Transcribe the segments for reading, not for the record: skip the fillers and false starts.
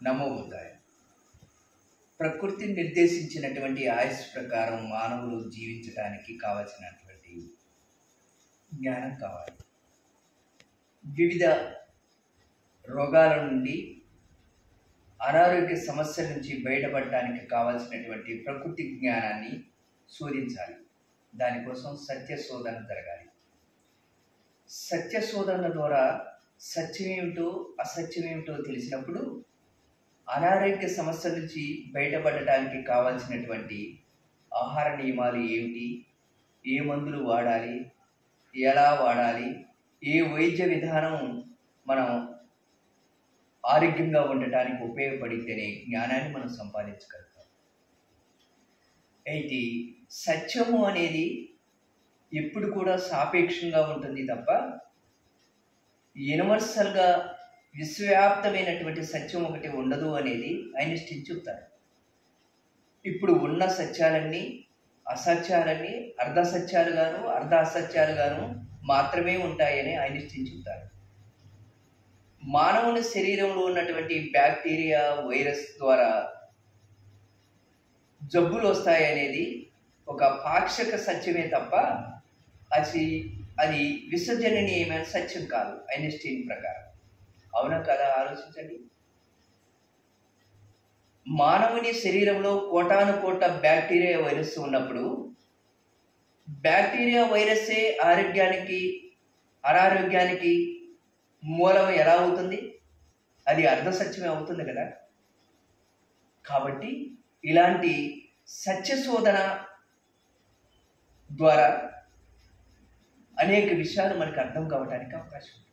నమో బుద్ధాయ. ప్రకృతి నిర్దేశించినటువంటి ఆయుష్ ప్రకారం మానవులు జీవించడానికి కావలసినటువంటి జ్ఞానం కావాలి. వివిధ రోగాల నుండి, అనారోగ్య సమస్యల నుంచి బయటపడటానికి కావలసినటువంటి ప్రకృతి జ్ఞానాన్ని శోధించాలి. దానికోసం సత్య శోధన జరగాలి. సత్య శోధన ద్వారా సత్యమేమిటో అసత్యమేమిటో తెలిసినప్పుడు అనారోగ్య సమస్యల నుంచి బయటపడటానికి కావాల్సినటువంటి ఆహార నియమాలు ఏమిటి, ఏ మందులు వాడాలి, ఎలా వాడాలి, ఏ వైద్య విధానం మనం ఆరోగ్యంగా ఉండటానికి ఉపయోగపడితేనే జ్ఞానాన్ని మనం సంపాదించగలుగుతాం. అయితే సత్యము అనేది ఎప్పుడు కూడా సాపేక్షంగా ఉంటుంది తప్ప యూనివర్సల్గా విశ్వవ్యాప్తమైనటువంటి సత్యం ఒకటి ఉండదు అనేది ఐన్స్టీన్ చెప్తారు. ఇప్పుడు ఉన్న సత్యాలన్నీ అసత్యాలన్నీ అర్ధ సత్యాలుగాను అర్ధ అసత్యాలుగాను మాత్రమే ఉంటాయని ఐన్స్టీన్ చెప్తారు. మానవుని శరీరంలో ఉన్నటువంటి బ్యాక్టీరియా వైరస్ ద్వారా జబ్బులు వస్తాయనేది ఒక పాక్షిక సత్యమే తప్ప అది విసర్జనీయమైన సత్యం కాదు ఐన్స్టీన్ ప్రకారం. అవునా కదా? ఆలోచించండి. మానవుని శరీరంలో కోటాను కోట్ల బ్యాక్టీరియా వైరస్ ఉన్నప్పుడు బ్యాక్టీరియా వైరస్సే ఆరోగ్యానికి అనారోగ్యానికి మూలం ఎలా అవుతుంది? అది అర్ధ సత్యమే అవుతుంది కదా. కాబట్టి ఇలాంటి సత్య శోధన ద్వారా అనేక విషయాలు మనకు అర్థం కావడానికి అవకాశం ఉంది.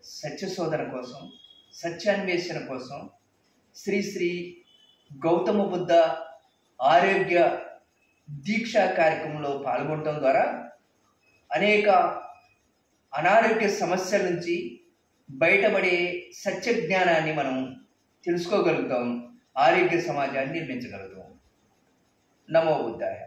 సత్య శోధన కోసం, సత్యాన్వేషణ కోసం శ్రీ శ్రీ గౌతమ బుద్ధ ఆరోగ్య దీక్షా కార్యక్రమంలో పాల్గొనడం ద్వారా అనేక అనారోగ్య సమస్యల నుంచి బయటపడే సత్య జ్ఞానాన్ని మనం తెలుసుకోగలుగుతాం. ఆరోగ్య సమాజాన్ని నిర్మించగలుగుతాం. నమో బుద్ధాయ.